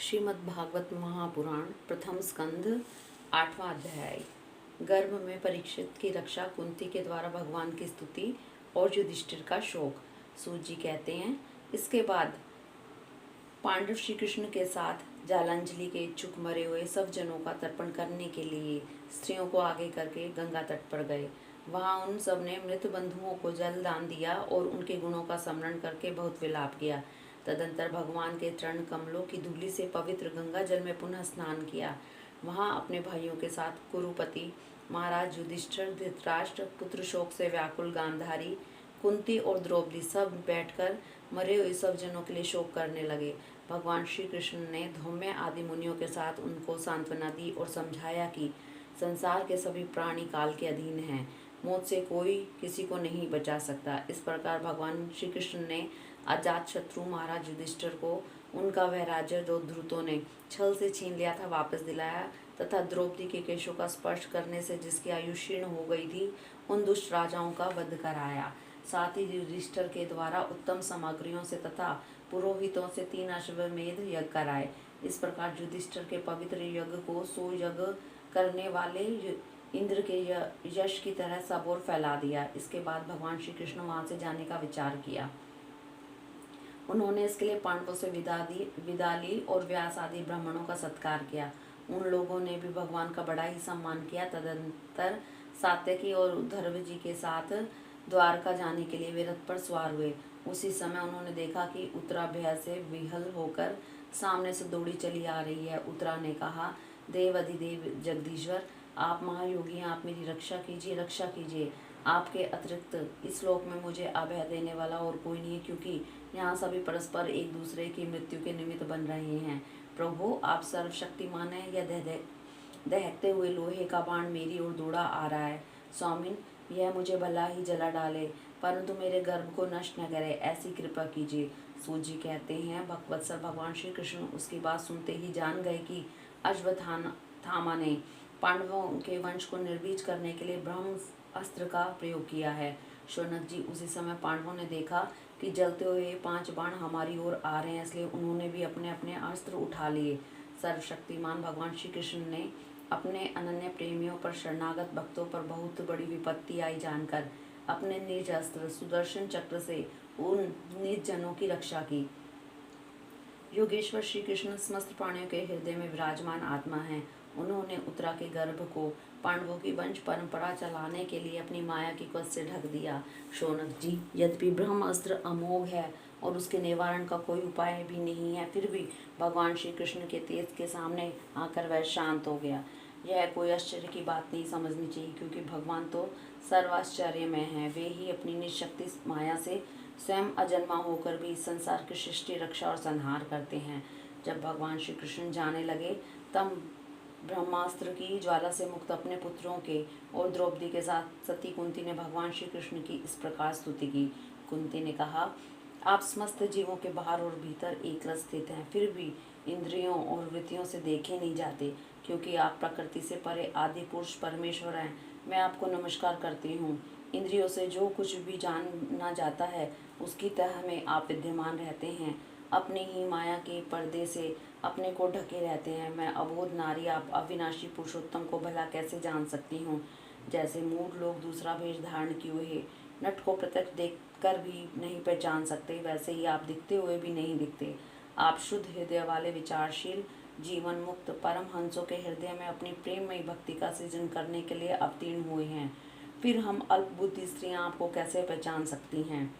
श्रीमद्भागवत महापुराण प्रथम स्कंध 8वां अध्याय। गर्भ में परीक्षित की रक्षा, कुंती के द्वारा भगवान की स्तुति और युधिष्ठिर का शोक। सूत जी कहते हैं, इसके बाद पांडव श्री कृष्ण के साथ जालांजलि के इच्छुक मरे हुए सब जनों का तर्पण करने के लिए स्त्रियों को आगे करके गंगा तट पर गए। वहां उन सब ने मृत बंधुओं को जल दान दिया और उनके गुणों का स्मरण करके बहुत विलाप किया। तदंतर भगवान के चरण कमलों की धूलि से पवित्र गंगा जल में पुनः स्नान किया। वहां अपने भाइयों के साथ कुरुपति महाराज युधिष्ठिर, धृतराष्ट्र, पुत्र शोक से व्याकुल गांधारी, कुंती और द्रौपदी सब बैठकर मरे हुए सब जनों के लिए शोक करने लगे। भगवान श्री कृष्ण ने धौम्य आदि मुनियों के साथ उनको सांत्वना दी और समझाया कि संसार के सभी प्राणी काल के अधीन हैं, मौत से कोई किसी को नहीं बचा सकता। इस प्रकार भगवान श्री कृष्ण ने अजात शत्रु महाराज युधिष्ठिर को उनका वह राज्य जो ध्रुतों ने छल से छीन लिया था वापस दिलाया, तथा द्रौपदी के केशों का स्पर्श करने से जिसकी आयु क्षीण हो गई थी उन दुष्ट राजाओं का वध कराया। साथ ही युधिष्ठिर के द्वारा उत्तम सामग्रियों से तथा पुरोहितों से 3 अश्वमेध यज्ञ कराए। इस प्रकार युधिष्ठिर के पवित्र यज्ञ को सो यज्ञ करने वाले इंद्र के यश की तरह सब ओर फैला दिया। इसके बाद भगवान श्री कृष्ण वहां से जाने का विचार किया। उन्होंने इसके लिए पांडवों से विदा ली और व्यास आदि ब्राह्मणों का सत्कार किया। उन लोगों ने भी भगवान का बड़ा ही सम्मान किया। तदंतर सात्यकी और उद्धव जी के साथ द्वारका जाने के लिए वे रथ पर सवार हुए। उसी समय उन्होंने देखा कि उत्तरा भय से विहल होकर सामने से दौड़ी चली आ रही है। उत्तरा ने कहा, देव अधिदेव जगदीश्वर, आप महायोगी हैं, आप मेरी रक्षा कीजिए, रक्षा कीजिए। आपके अतिरिक्त इस लोक में मुझे अभय देने वाला और कोई नहीं है, क्योंकि यहाँ सभी परस्पर एक दूसरे की मृत्यु के निमित्त बन रहे हैं। प्रभु, आप सर्वशक्तिमान हैं। यह दहकते हुए लोहे का बाण मेरी ओर दौड़ा आ रहा है। स्वामिन, यह मुझे भला ही जला डाले, परंतु मेरे गर्भ को नष्ट न करे, ऐसी कृपा कीजिए। सूत जी कहते हैं, भगवत्सर भगवान श्री कृष्ण उसकी बात सुनते ही जान गए कि अश्वत्थामा ने पांडवों के वंश को निर्वीज करने के लिए ब्रह्म अस्त्र का प्रयोग किया है। शौनक जी, उसी समय पांडवों ने देखा कि जलते हुए 5 बाण हमारी ओर आ रहे हैं, इसलिए उन्होंने भी अपने अपने अस्त्र उठा लिए। सर्वशक्तिमान भगवान श्री कृष्ण ने अपने अनन्य प्रेमियों पर, शरणागत भक्तों पर बहुत बड़ी विपत्ति आई जानकर अपने निज अस्त्र सुदर्शन चक्र से उन निज जनों की रक्षा की। योगेश्वर श्री कृष्ण समस्त प्राणियों के हृदय में विराजमान आत्मा हैं। उन्होंने उत्तरा के गर्भ को पांडवों की वंश परंपरा चलाने के लिए अपनी माया की कवच से ढक दिया। शौनक जी, यद्यपि ब्रह्म अस्त्र अमोघ है और उसके निवारण का कोई उपाय भी नहीं है, फिर भी भगवान श्री कृष्ण के तेज के सामने आकर वह शांत हो गया। यह कोई आश्चर्य की बात नहीं समझनी चाहिए, क्योंकि भगवान तो सर्वाश्चर्यमय हैं। वे ही अपनी निशक्ति माया से स्वयं अजन्मा होकर भी संसार की सृष्टि, रक्षा और संहार करते हैं। जब भगवान श्री कृष्ण जाने लगे तब ब्रह्मास्त्र की ज्वाला से मुक्त अपने पुत्रों के और द्रौपदी के साथ सती कुंती ने भगवान श्री कृष्ण की इस प्रकार स्तुति की। कुंती ने कहा, आप समस्त जीवों के बाहर और भीतर एक रस स्थित हैं, फिर भी इंद्रियों और वृत्तियों से देखे नहीं जाते, क्योंकि आप प्रकृति से परे आदि पुरुष परमेश्वर हैं। मैं आपको नमस्कार करती हूँ। इंद्रियों से जो कुछ भी जाना जाता है उसकी तह में आप विद्यमान रहते हैं, अपनी ही माया के पर्दे से अपने को ढके रहते हैं। मैं अबोध नारी, आप अविनाशी पुरुषोत्तम को भला कैसे जान सकती हूँ। जैसे मूढ़ लोग दूसरा वेश धारण किए हुए नट को प्रत्यक्ष देखकर भी नहीं पहचान सकते, वैसे ही आप दिखते हुए भी नहीं दिखते। आप शुद्ध हृदय वाले, विचारशील, जीवन मुक्त परम हंसों के हृदय में अपनी प्रेममयी भक्ति का सृजन करने के लिए अवतीर्ण हुए हैं। फिर हम अल्प बुद्धि स्त्रियां आपको कैसे पहचान सकती हैं।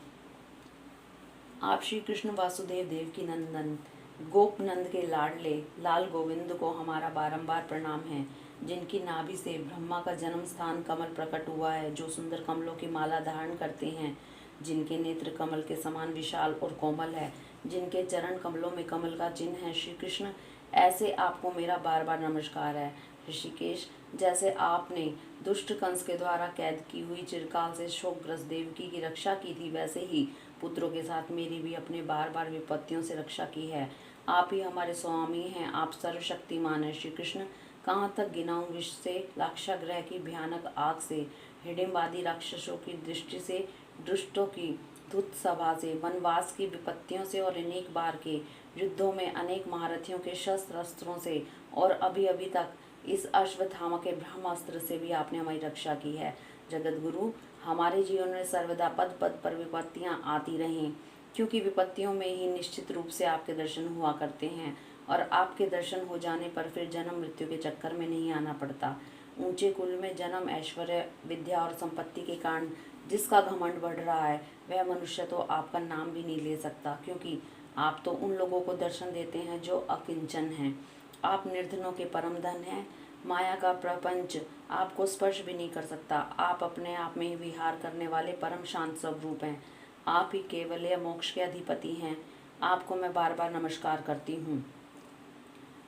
आप श्री कृष्ण वासुदेव देव की नंदन, गोप नंद के लाडले लाल गोविंद को हमारा बारंबार प्रणाम है, जिनकी नाभि से ब्रह्मा का जन्म स्थान कमल प्रकट हुआ है, जो सुंदर कमलों की माला धारण करते हैं, जिनके नेत्र कमल के समान विशाल और कोमल है, जिनके चरण कमलों में कमल का चिन्ह है। श्री कृष्ण, ऐसे आपको मेरा बार बार नमस्कार है। ऋषिकेश, जैसे आपने दुष्ट कंस के द्वारा कैद की हुई चिरकाल से शोकग्रस्त देवकी की रक्षा की थी, वैसे ही पुत्रों के साथ मेरी भी अपने बार बार विपत्तियों से रक्षा की है। आप ही हमारे स्वामी हैं, आप सर्वशक्तिमान हैं। श्री कृष्ण, कहाँ तक गिनाऊं विष से, लाक्षागृह की भयानक आग से, हिडिंबादी राक्षसों की दृष्टि से, दुष्टों की धुत सभा से, वनवास की विपत्तियों से और अनेक बार के युद्धों में अनेक महारथियों के शस्त्र अस्त्रों से और अभी अभी तक इस अश्वत्थामा के ब्रह्मास्त्र से भी आपने हमारी रक्षा की है। जगत गुरु, हमारे जीवन में सर्वदा पद पद पर विपत्तियां आती रहें, क्योंकि विपत्तियों में ही निश्चित रूप से आपके दर्शन हुआ करते हैं और आपके दर्शन हो जाने पर फिर जन्म मृत्यु के चक्कर में नहीं आना पड़ता। ऊंचे कुल में जन्म, ऐश्वर्य, विद्या और संपत्ति के कारण जिसका घमंड बढ़ रहा है, वह मनुष्य तो आपका नाम भी नहीं ले सकता, क्योंकि आप तो उन लोगों को दर्शन देते हैं जो अकिंचन हैं। आप निर्धनों के परम धन हैं। माया का प्रपंच आपको स्पर्श भी नहीं कर सकता। आप अपने आप में ही विहार करने वाले परम शांत स्वरूप हैं। आप ही केवल मोक्ष के अधिपति हैं। आपको मैं बार बार नमस्कार करती हूँ।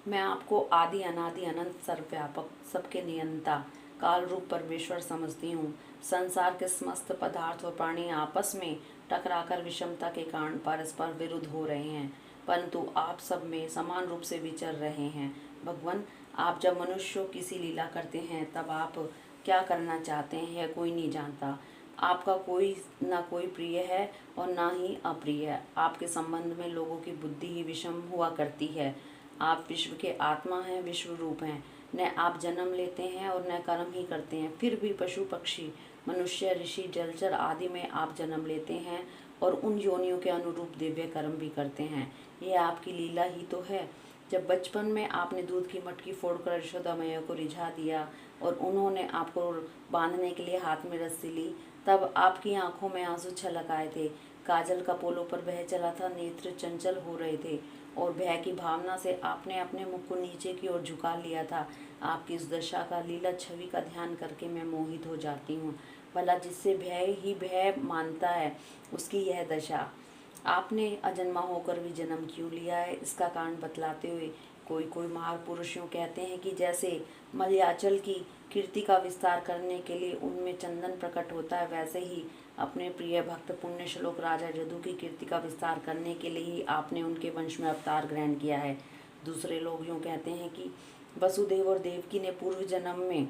मैं आपको आदि अनादि अनंत सर्वव्यापक सबके नियंता काल रूप परमेश्वर समझती हूँ। संसार के समस्त पदार्थ और प्राणी आपस में टकराकर विषमता के कारण परस्पर विरुद्ध हो रहे हैं, परंतु आप सब में समान रूप से विचर रहे हैं। भगवान, आप जब मनुष्यों की सी लीला करते हैं तब आप क्या करना चाहते हैं यह कोई नहीं जानता। आपका कोई ना कोई प्रिय है और ना ही अप्रिय है। आपके संबंध में लोगों की बुद्धि ही विषम हुआ करती है। आप विश्व के आत्मा हैं, विश्व रूप हैं। न आप जन्म लेते हैं और न कर्म ही करते हैं, फिर भी पशु पक्षी, मनुष्य, ऋषि, जलचर आदि में आप जन्म लेते हैं और उन योनियों के अनुरूप दिव्य कर्म भी करते हैं। यह आपकी लीला ही तो है। जब बचपन में आपने दूध की मटकी फोड़कर यशोदा मैया को रिझा दिया और उन्होंने आपको बांधने के लिए हाथ में रस्सी ली, तब आपकी आंखों में आंसू छलक आए थे। काजल का पोलों पर बह चला था, नेत्र चंचल हो रहे थे और भय की भावना से आपने अपने मुख को नीचे की ओर झुका लिया था। आपकी इस दशा का, लीला छवि का ध्यान करके मैं मोहित हो जाती हूँ। भला जिससे भय ही भय मानता है, उसकी यह दशा। आपने अजन्मा होकर भी जन्म क्यों लिया है, इसका कारण बतलाते हुए कोई कोई महापुरुष यूँ कहते हैं कि जैसे मलयाचल की कीर्ति का विस्तार करने के लिए उनमें चंदन प्रकट होता है, वैसे ही अपने प्रिय भक्त पुण्य श्लोक राजा जदू की कीर्ति का विस्तार करने के लिए ही आपने उनके वंश में अवतार ग्रहण किया है। दूसरे लोग यूँ कहते हैं कि वसुदेव और देवकी ने पूर्व जन्म में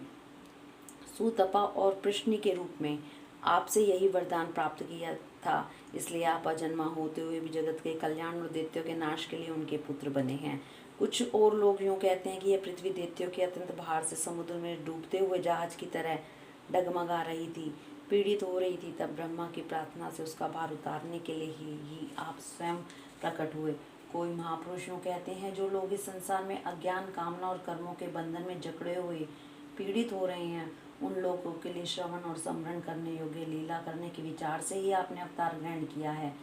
सुतपा और प्रश्नि के रूप में आपसे यही वरदान प्राप्त किया था, इसलिए आप अजन्मा होते हुए भी जगत के कल्याण और दैत्यों के नाश के लिए उनके पुत्र बने हैं। कुछ और लोग यूँ कहते हैं कि यह पृथ्वी दैत्यों के अत्यंत भार से समुद्र में डूबते हुए जहाज की तरह डगमगा रही थी, पीड़ित हो रही थी। तब ब्रह्मा की प्रार्थना से उसका भार उतारने के लिए ही आप स्वयं प्रकट हुए। कोई महापुरुष यूँ कहते हैं जो लोग इस संसार में अज्ञान, कामना और कर्मों के बंधन में जकड़े हुए पीड़ित हो रहे हैं, उन लोगों के लिए श्रवण और स्मरण करने योग्य लीला करने के विचार से ही आपने अवतार ग्रहण किया है।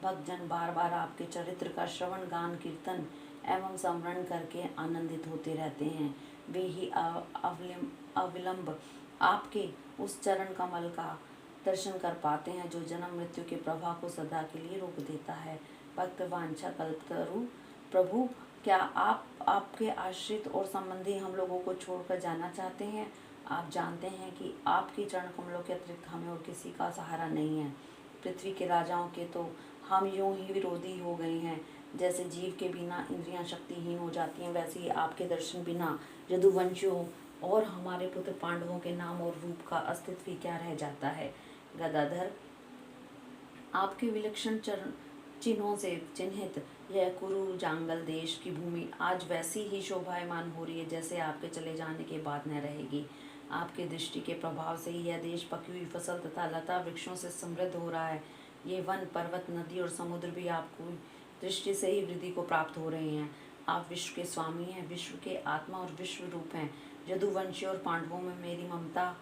भक्तजन बार बार आपके चरित्र का श्रवण, गान, कीर्तन एवं स्मरण करके आनंदित होते रहते हैं। वे ही अविलंब आपके उस चरण कमल का दर्शन कर पाते हैं जो जन्म मृत्यु के प्रवाह को सदा के लिए रोक देता है। भक्त वांछा कल्पतरु प्रभु, क्या आप आपके आश्रित और संबंधी हम लोगों को छोड़कर जाना चाहते हैं? आप जानते हैं कि आपके चरण कमलों के अतिरिक्त हमें और किसी का सहारा नहीं है। पृथ्वी के राजाओं के तो हम यूं ही विरोधी हो गए हैं। जैसे जीव के बिना इंद्रियां शक्तिहीन हो जाती हैं, वैसे ही आपके दर्शन बिना यदुवंशियों और हमारे पुत्र पांडवों के नाम और रूप का अस्तित्व ही क्या रह जाता है। गदाधर, आपके विलक्षण चरण चिन्हों से चिन्हित यह कुरु जांगल देश की भूमि आज वैसी ही शोभायमान हो रही है जैसे आपके चले जाने के बाद न रहेगी। आपके दृष्टि के प्रभाव से ही यह देश पकी हुई फसल तथा लता वृक्षों से समृद्ध हो रहा है। ये वन, पर्वत, नदी और समुद्र भी आपको दृष्टि से ही वृद्धि को प्राप्त हो रहे हैं। आप विश्व के स्वामी हैं, विश्व के आत्मा और विश्व रूप हैं। यदुवंशी और पांडवों में मेरी ममता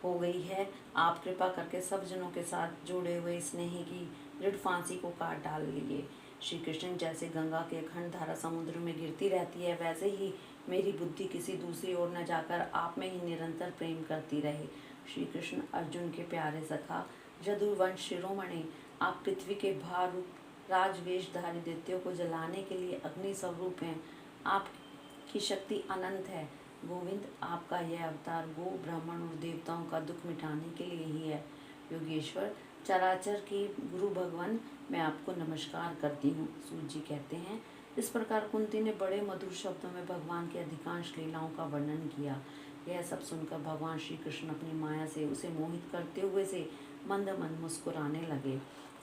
हो गई है। आप कृपा करके सब जनों के साथ जोड़े हुए स्नेह की दृढ़ फांसी को काट डाल लिए। श्री कृष्ण, जैसे गंगा के अखंड धारा समुद्र में गिरती रहती है, वैसे ही मेरी बुद्धि किसी दूसरी ओर न जाकर आप में ही निरंतर प्रेम करती रहे। श्री कृष्ण, अर्जुन के प्यारे सखा, यदुवंश शिरोमणि, आप पृथ्वी के भार रूप राजवेशधारी दैत्यों को जलाने के लिए अग्नि स्वरूप हैं। आपकी शक्ति अनंत है। गोविंद, आपका यह अवतार गो, ब्राह्मण और देवताओं का दुख मिटाने के लिए ही है। योगेश्वर, चराचर की गुरु भगवान, मैं आपको नमस्कार करती हूँ। सूत जी कहते हैं, इस प्रकार कुंती ने बड़े मधुर शब्दों में भगवान की अधिकांश लीलाओं का वर्णन किया। यह सब सुनकर भगवान श्री कृष्ण अपनी माया से उसे मोहित करते हुए से मंद मंद मुस्कुराने लगे।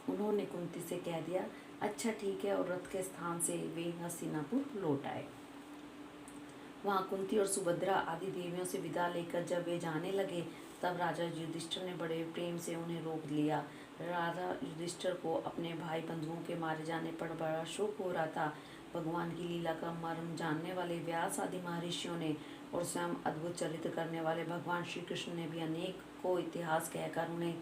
उन्होंने कुंती से कह दिया, अच्छा ठीक है, और रथ के स्थान से वे हस्तिनापुर लौट आए। वहाँ कुंती और सुभद्रा आदि देवियों से विदा लेकर जब वे जाने लगे, तब राजा युधिष्ठिर ने बड़े प्रेम से उन्हें रोक लिया। राजा युधिष्ठिर को अपने भाई बंधुओं के मारे जाने पर बड़ा शोक हो रहा था। भगवान की लीला का मर्म जानने वाले व्यास आदि महर्षियों ने और स्वयं अद्भुत चरित्र करने वाले भगवान श्री कृष्ण ने भी अनेक को इतिहास कहकर उन्हें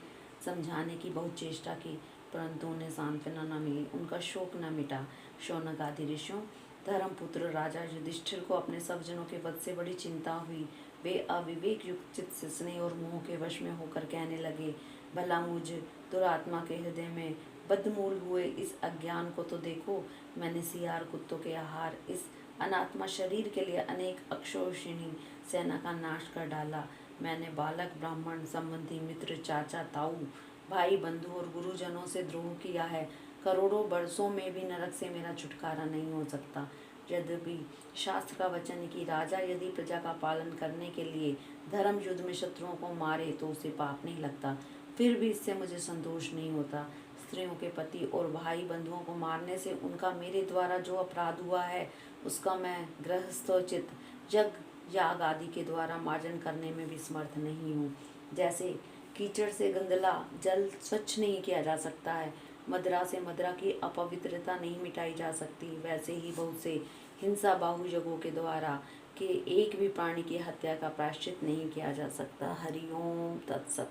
समझाने की बहुत चेष्टा की, परंतु उन्हें सांत्वना न मिली, उनका शोक न मिटा। शौनक आदि ऋषियों धर्मपुत्र राजा युधिष्ठिर को अपने सब जनों के वध से बड़ी चिंता हुई। वे अविवेक युक्त चित्त से स्नेह और मोह के वश में होकर कहने लगे, भला मुझ दुरात्मा के हृदय में बद्धमूल हुए इस अज्ञान को तो देखो। मैंने सियार कुत्तों के आहार इस अनात्मा शरीर के लिए अनेक अक्षौहिणी सेना का नाश कर डाला। मैंने बालक ब्राह्मण संबंधी मित्र चाचा ताऊ भाई बंधु और गुरुजनों से द्रोह किया है। करोड़ों वर्षों में भी नरक से मेरा छुटकारा नहीं हो सकता। यद्यपि शास्त्र का वचन है कि राजा यदि प्रजा का पालन करने के लिए धर्म युद्ध में शत्रुओं को मारे तो उसे पाप नहीं लगता, फिर भी इससे मुझे संतोष नहीं होता। स्त्रियों के पति और भाई बंधुओं को मारने से उनका मेरे द्वारा जो अपराध हुआ है, उसका मैं गृहस्थोचित यज्ञ याग आदि के द्वारा मार्जन करने में भी समर्थ नहीं हूँ। जैसे कीचड़ से गंदला जल स्वच्छ नहीं किया जा सकता है, मदिरा से मदिरा की अपवित्रता नहीं मिटाई जा सकती, वैसे ही बहुत से हिंसा बाहु यज्ञों के द्वारा के एक भी प्राणी की हत्या का प्रायश्चित नहीं किया जा सकता। हरिओम तत्सत।